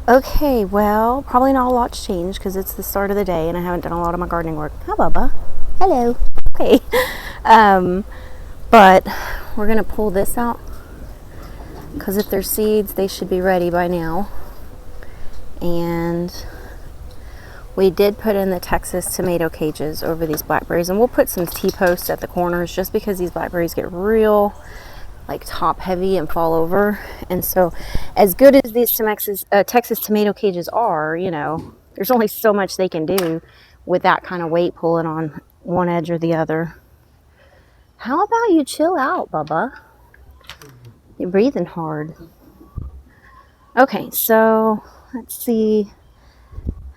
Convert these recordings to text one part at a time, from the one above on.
Okay, well, probably not a lot's changed because it's the start of the day and I haven't done a lot of my gardening work. Hi, Bubba. Hello. Okay. Um, but we're going to pull this out because if they're seeds, they should be ready by now. And we did put in the Texas tomato cages over these blackberries, and we'll put some T-posts at the corners just because these blackberries get real like top heavy and fall over. And so as good as these Texas tomato cages are, there's only so much they can do with that kind of weight pulling on one edge or the other. How about you chill out, Bubba? You're breathing hard. Okay, so let's see.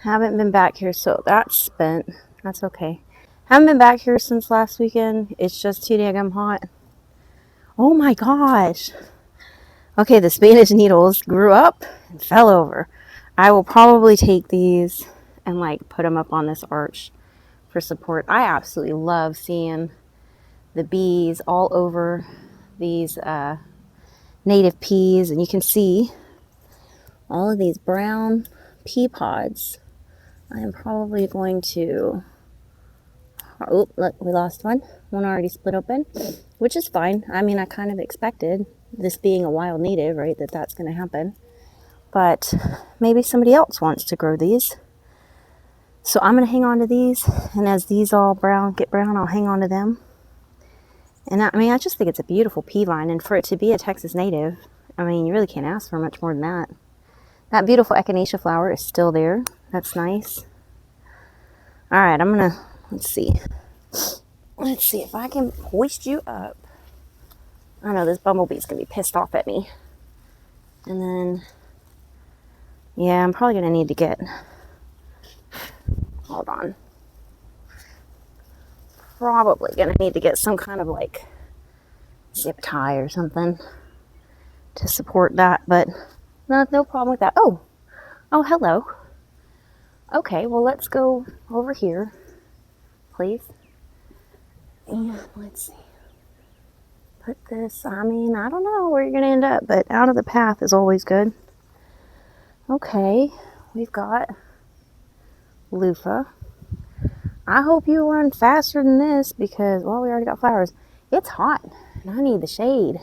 Haven't been back here, so that's spent. That's okay. Haven't been back here since last weekend. It's just too damn hot. Oh my gosh. Okay, the Spanish needles grew up and fell over. I will probably take these and like put them up on this arch for support. I absolutely love seeing the bees all over these native peas, and you can see all of these brown pea pods. I am probably going to, oh, look, we lost one. One already split open, which is fine. I mean, I kind of expected, this being a wild native, right, that's going to happen. But maybe somebody else wants to grow these. So I'm going to hang on to these, and as these all get brown, I'll hang on to them. And I just think it's a beautiful pea vine, and for it to be a Texas native, I mean, you really can't ask for much more than that. That beautiful echinacea flower is still there. That's nice. All right, let's see if I can hoist you up. I know this bumblebee's going to be pissed off at me. And then, yeah, I'm probably going to need to get, hold on. Probably going to need to get some kind of like zip tie or something to support that, but no problem with that. Oh, hello. Okay, well, let's go over here, please. And let's see. Put this, I don't know where you're going to end up, but out of the path is always good. Okay, we've got loofah. I hope you run faster than this because, well, we already got flowers. It's hot, and I need the shade.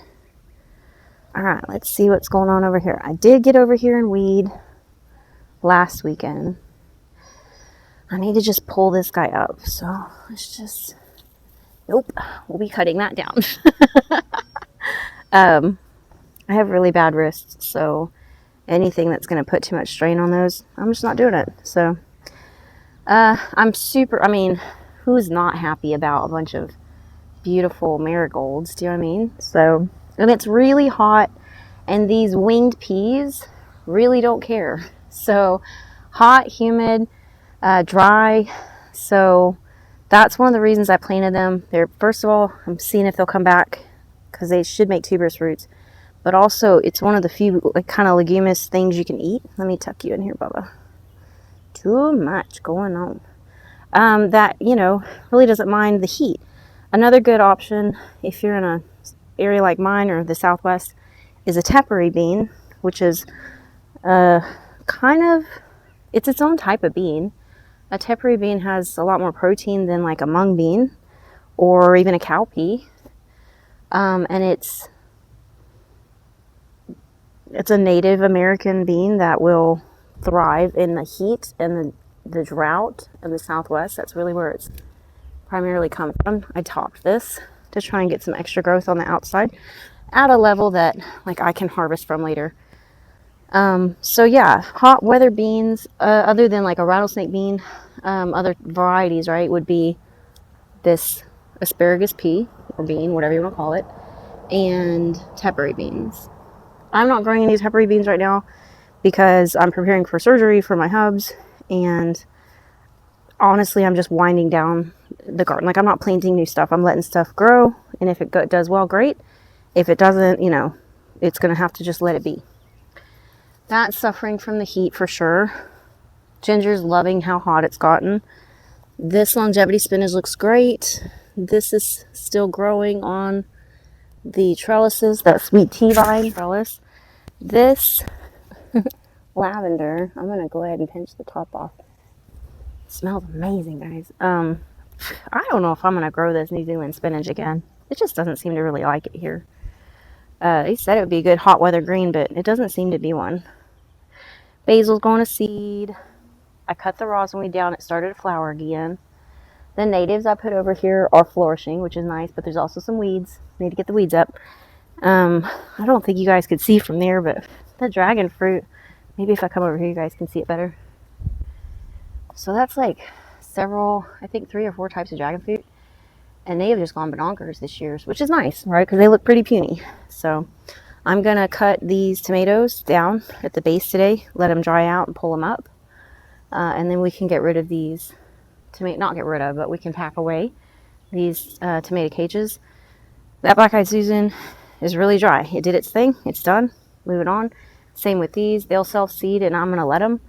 All right, let's see what's going on over here. I did get over here and weed last weekend. I need to just pull this guy up. So let's just, nope, we'll be cutting that down. I have really bad wrists, so anything that's going to put too much strain on those, I'm just not doing it. So who's not happy about a bunch of beautiful marigolds? Do you know what I mean? So, and it's really hot, and these winged peas really don't care. So hot, humid, dry. So that's one of the reasons I planted them. First of all, I'm seeing if they'll come back because they should make tuberous roots. But also, it's one of the few like kind of leguminous things you can eat. Let me tuck you in here, Bubba. Too much going on. That, really doesn't mind the heat. Another good option, if you're in an area like mine or the Southwest, is a tepary bean, which is it's its own type of bean. A tepary bean has a lot more protein than like a mung bean or even a cowpea. And it's a Native American bean that will thrive in the heat and the drought in the Southwest. That's really where it's primarily come from. I topped this to try and get some extra growth on the outside at a level that like I can harvest from later. So yeah, hot weather beans, other than like a rattlesnake bean, other varieties, right, would be this asparagus pea or bean, whatever you want to call it, and tepary beans. I'm not growing any tepary beans right now because I'm preparing for surgery for my hubs, and honestly, I'm just winding down the garden. Like, I'm not planting new stuff. I'm letting stuff grow, and if it does well, great. If it doesn't, it's going to have to just let it be. That's suffering from the heat for sure. Ginger's loving how hot it's gotten. This longevity spinach looks great. This is still growing on the trellises, that sweet tea vine trellis. This lavender. I'm gonna go ahead and pinch the top off. It smells amazing, guys. I don't know if I'm gonna grow this New Zealand spinach again. It just doesn't seem to really like it here. They said it would be a good hot weather green, but it doesn't seem to be one. Basil's going to seed. I cut the rosinweed down. It started to flower again. The natives I put over here are flourishing, which is nice, but there's also some weeds. Need to get the weeds up. I don't think you guys could see from there, but the dragon fruit, maybe if I come over here, you guys can see it better. So that's like several, I think 3 or 4 types of dragon fruit. And they have just gone bonkers this year, which is nice, right? Because they look pretty puny. So I'm going to cut these tomatoes down at the base today, let them dry out and pull them up. And then we can get rid of these, not get rid of, but we can pack away these tomato cages. That black-eyed Susan is really dry. It did its thing. It's done. Move it on. Same with these. They'll self-seed, and I'm going to let them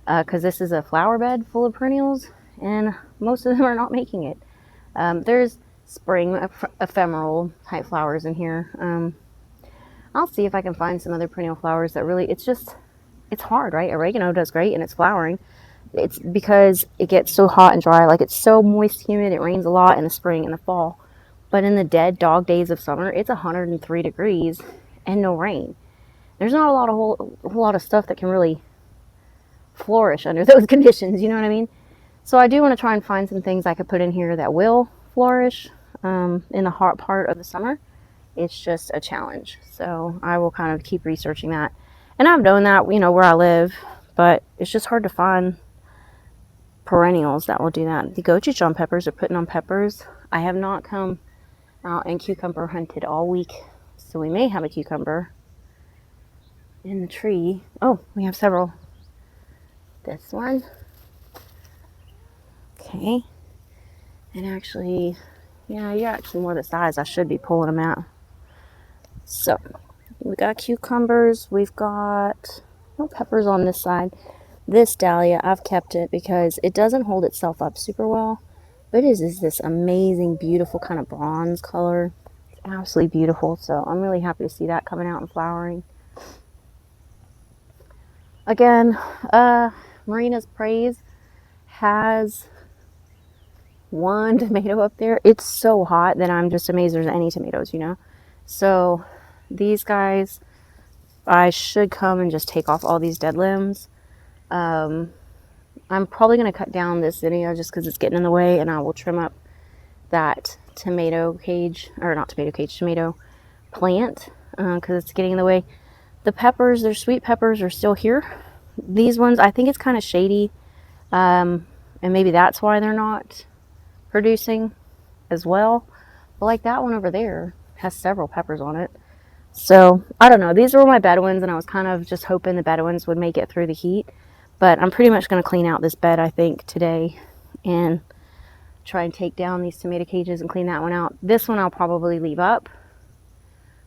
because this is a flower bed full of perennials, and most of them are not making it. There's spring ephemeral type flowers in here. I'll see if I can find some other perennial flowers that really, it's hard, right? Oregano does great and it's flowering. It's because it gets so hot and dry, like it's so moist, humid, it rains a lot in the spring and the fall. But in the dead dog days of summer, it's 103 degrees and no rain. There's not a whole lot of stuff that can really flourish under those conditions, you know what I mean? So I do want to try and find some things I could put in here that will flourish in the hot part of the summer. It's just a challenge. So I will kind of keep researching that. And I've known that, you know, where I live, but it's just hard to find perennials that will do that. The gochujang peppers are putting on peppers. I have not come out and cucumber hunted all week, so we may have a cucumber in the tree. Oh, we have several. This one. Okay. And actually, yeah, you're actually more the size. I should be pulling them out. So, we got cucumbers. We've got no peppers on this side. This dahlia, I've kept it because it doesn't hold itself up super well. But it is this amazing, beautiful kind of bronze color. It's absolutely beautiful. So, I'm really happy to see that coming out and flowering. Again, Marina's Praise has one tomato up there. It's so hot that I'm just amazed there's any tomatoes, you know. So these guys, I should come and just take off all these dead limbs. I'm probably going to cut down this zinnia just because it's getting in the way, and I will trim up that tomato cage, or not tomato cage, tomato plant because it's getting in the way. The peppers, their sweet peppers are still here. These ones, I think it's kind of shady, and maybe that's why they're not producing as well. But like that one over there has several peppers on it. So I don't know. These were my Bedouins, and I was kind of just hoping the Bedouins would make it through the heat. But I'm pretty much going to clean out this bed, I think, today and try and take down these tomato cages and clean that one out. This one I'll probably leave up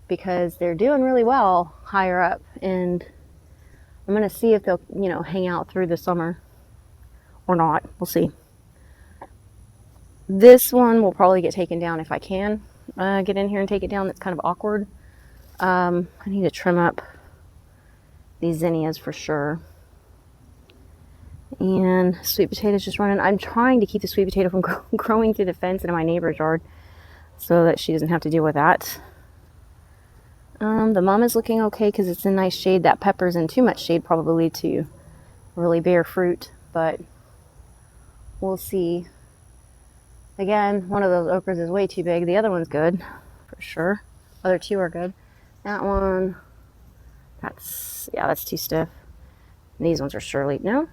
because they're doing really well higher up, and I'm going to see if they'll, you know, hang out through the summer or not. We'll see. This one will probably get taken down if I can get in here and take it down. That's kind of awkward. I need to trim up these zinnias for sure. And sweet potatoes just running. I'm trying to keep the sweet potato from growing through the fence into my neighbor's yard so that she doesn't have to deal with that. The mum is looking okay because it's in nice shade. That pepper's in too much shade probably to really bear fruit, but we'll see. Again, one of those okras is way too big. The other one's good, for sure. Other two are good. That one, that's too stiff. And these ones are surely, no,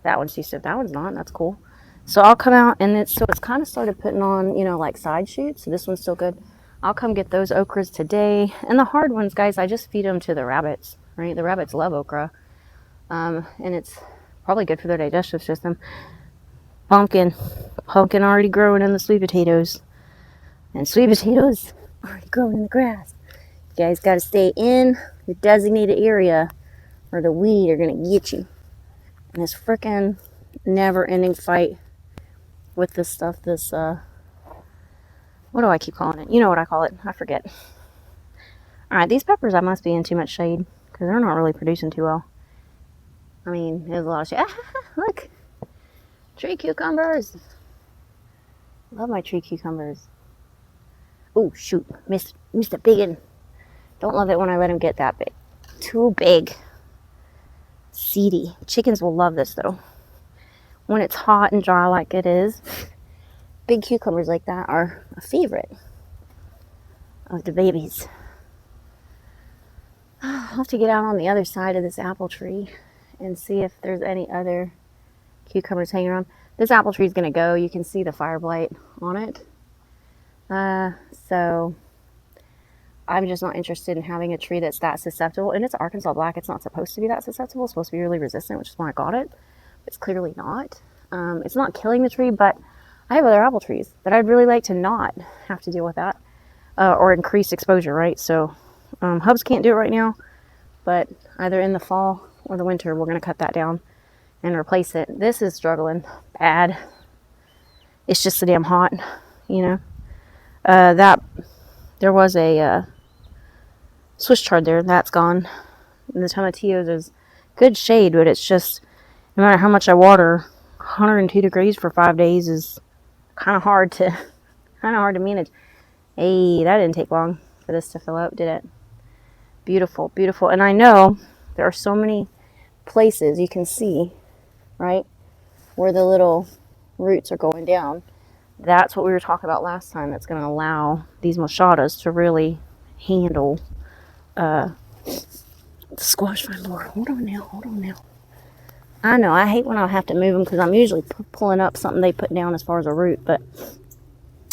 that one's too stiff. That one's not, that's cool. So I'll come out, and it's kind of started putting on, you know, like side shoots. So this one's still good. I'll come get those okras today. And the hard ones, guys, I just feed them to the rabbits, right? The rabbits love okra. And it's probably good for their digestive system. Pumpkin already growing in the sweet potatoes. And sweet potatoes already growing in the grass. You guys got to stay in your designated area or the weed are going to get you. And this frickin' never-ending fight with this stuff, what do I keep calling it? You know what I call it. I forget. Alright, these peppers I must be in too much shade because they're not really producing too well. I mean, there's a lot of shade. Look, tree cucumbers. Love my tree cucumbers. Oh, shoot. Missed a big one. Don't love it when I let them get that big. Too big. Seedy. Chickens will love this, though. When it's hot and dry like it is, big cucumbers like that are a favorite of the babies. I'll have to get out on the other side of this apple tree and see if there's any other cucumbers hanging around. This apple tree is going to go. You can see the fire blight on it. So I'm just not interested in having a tree that's that susceptible. And it's Arkansas black. It's not supposed to be that susceptible. It's supposed to be really resistant, which is why I got it. It's clearly not. It's not killing the tree, but I have other apple trees that I'd really like to not have to deal with that or increase exposure, right? So Hubs can't do it right now, but either in the fall or the winter, we're going to cut that down and replace it. This is struggling bad. It's just so damn hot, you know. That there was a Swiss chard there. That's gone. And the tomatillos is good shade, but it's just no matter how much I water, 102 degrees for 5 days is kind of hard to manage. Hey, that didn't take long for this to fill up, did it? Beautiful, beautiful. And I know there are so many places you can see, right, where the little roots are going down. That's what we were talking about last time. That's going to allow these machadas to really handle the squash vine more. Hold on now. I know, I hate when I have to move them because I'm usually pulling up something they put down as far as a root, but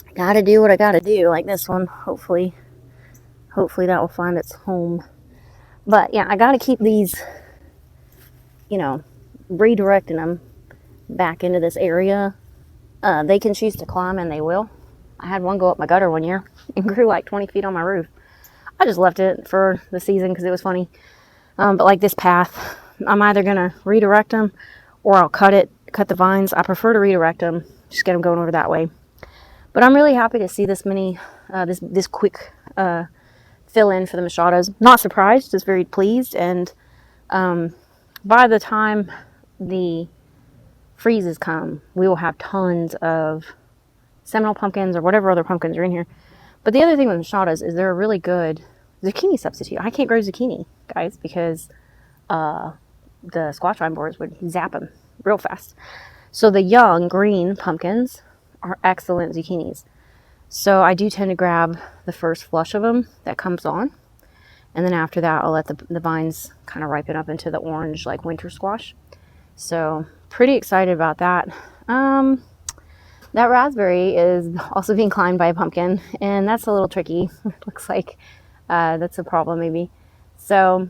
I gotta do what I gotta do, like this one. Hopefully that will find its home. But yeah, I gotta keep these, you know, redirecting them back into this area. They can choose to climb, and they will. I had one go up my gutter one year and grew like 20 feet on my roof. I just left it for the season because it was funny. But like this path, I'm either going to redirect them or I'll cut the vines. I prefer to redirect them, just get them going over that way. But I'm really happy to see this many, this quick fill in for the machadas. Not surprised, just very pleased. And by the time the freezes come, we will have tons of Seminole pumpkins or whatever other pumpkins are in here. But the other thing with machadas is they're a really good zucchini substitute. I can't grow zucchini, guys, because the squash vine borers would zap them real fast. So the young green pumpkins are excellent zucchinis. So I do tend to grab the first flush of them that comes on. And then after that, I'll let the vines kind of ripen up into the orange, like winter squash. So pretty excited about that. That raspberry is also being climbed by a pumpkin, and that's a little tricky. Looks like that's a problem maybe. So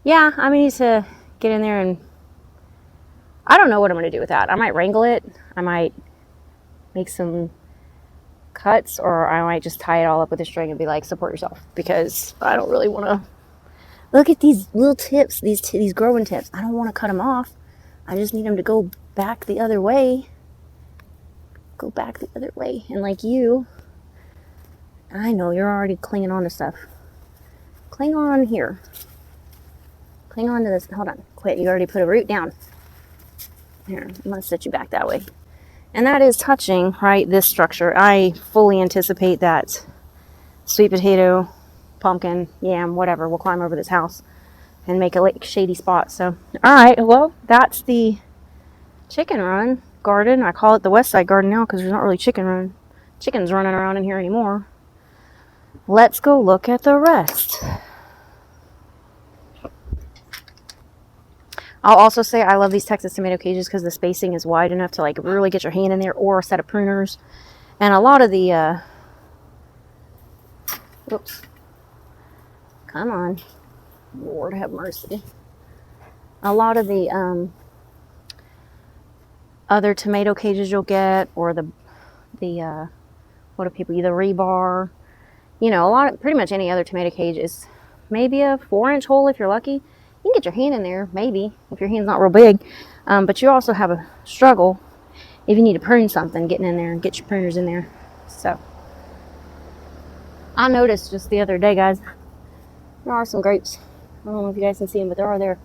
yeah, I'm gonna need to get in there, and I don't know what I'm gonna do with that. I might wrangle it. I might make some cuts, or I might just tie it all up with a string and be like, support yourself, because I don't really want to. Look at these little tips, these growing tips. I don't want to cut them off. I just need them to go back the other way. Go back the other way. And like you, I know you're already clinging on to stuff. Cling on here. Cling on to this. Hold on. Quit. You already put a root down. Here, I'm going to set you back that way. And that is touching, right, this structure. I fully anticipate that sweet potato, pumpkin, yam, whatever, will climb over this house and make a shady spot. So, all right, well, that's the chicken run garden. I call it the West Side Garden now because there's not really chickens running around in here anymore. Let's go look at the rest. I'll also say I love these Texas tomato cages because the spacing is wide enough to like really get your hand in there, or a set of pruners. And a lot of the oops, come on, Lord have mercy. A lot of the other tomato cages you'll get, or the what do people use, the rebar, you know, pretty much any other tomato cage is maybe a 4-inch hole if you're lucky. You can get your hand in there, maybe, if your hand's not real big. But you also have a struggle if you need to prune something, getting in there and get your pruners in there. So, I noticed just the other day, guys, there are some grapes. I don't know if you guys can see them, but there are there.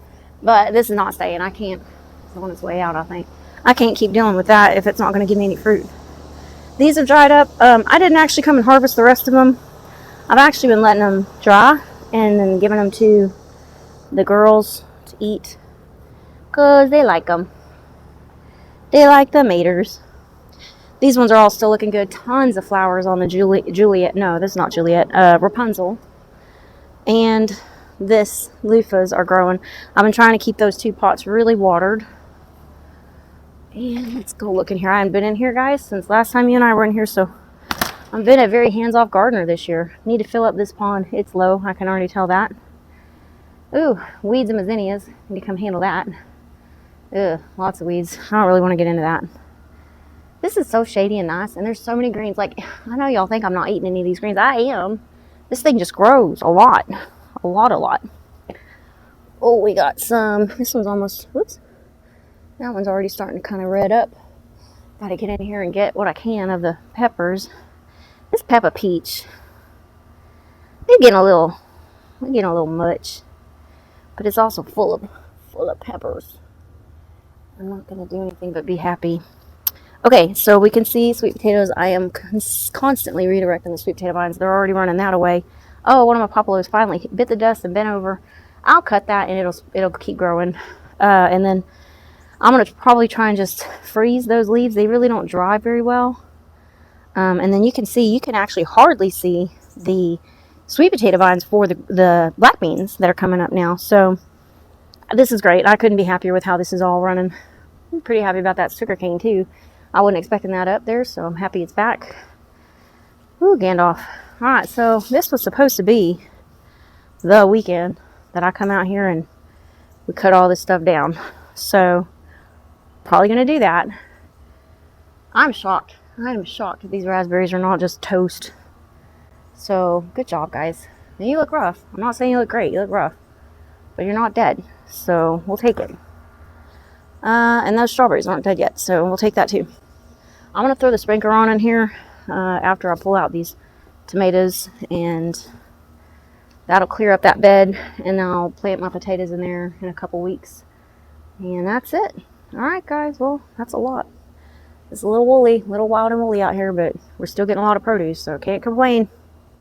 But this is not staying. I can't. It's on its way out, I think. I can't keep dealing with that if it's not going to give me any fruit. These have dried up. I didn't actually come and harvest the rest of them. I've actually been letting them dry and then giving them to the girls to eat because they like them. They like the maters. These ones are all still looking good. Tons of flowers on the Juliet. No, this is not Juliet. Rapunzel. And this loofahs are growing. I've been trying to keep those 2 pots really watered. And let's go look in here. I haven't been in here, guys, since last time you and I were in here, so I've been a very hands-off gardener this year. Need to fill up this pond. It's low. I can already tell that. Ooh, weeds and zinnias. Need to come handle that. Ugh, lots of weeds. I don't really want to get into that. This is so shady and nice, and there's so many greens. Like, I know y'all think I'm not eating any of these greens. I am. This thing just grows a lot. A lot. Oh, we got some. This one's almost, whoops. That one's already starting to kind of red up. Got to get in here and get what I can of the peppers. This pepper peach, they're getting a little much, but it's also full of peppers. I'm not gonna do anything but be happy. Okay, so we can see sweet potatoes. I am constantly redirecting the sweet potato vines. They're already running that away. Oh, one of my popolos finally bit the dust and bent over. I'll cut that and it'll keep growing. And then I'm gonna probably try and just freeze those leaves. They really don't dry very well. And then you can actually hardly see the sweet potato vines for the black beans that are coming up now. So this is great. I couldn't be happier with how this is all running. I'm pretty happy about that sugar cane too. I wasn't expecting that up there, so I'm happy it's back. Ooh, Gandalf. All right, so this was supposed to be the weekend that I come out here and we cut all this stuff down. So probably gonna do that. I'm shocked. I am shocked that these raspberries are not just toast. So, good job, guys. And you look rough. I'm not saying you look great. You look rough. But you're not dead. So, we'll take it. And those strawberries aren't dead yet. So, we'll take that too. I'm going to throw the sprinkler on in here after I pull out these tomatoes. And that'll clear up that bed. And then I'll plant my potatoes in there in a couple weeks. And that's it. Alright, guys. Well, that's a lot. It's a little woolly, a little wild and woolly out here, but we're still getting a lot of produce, so can't complain.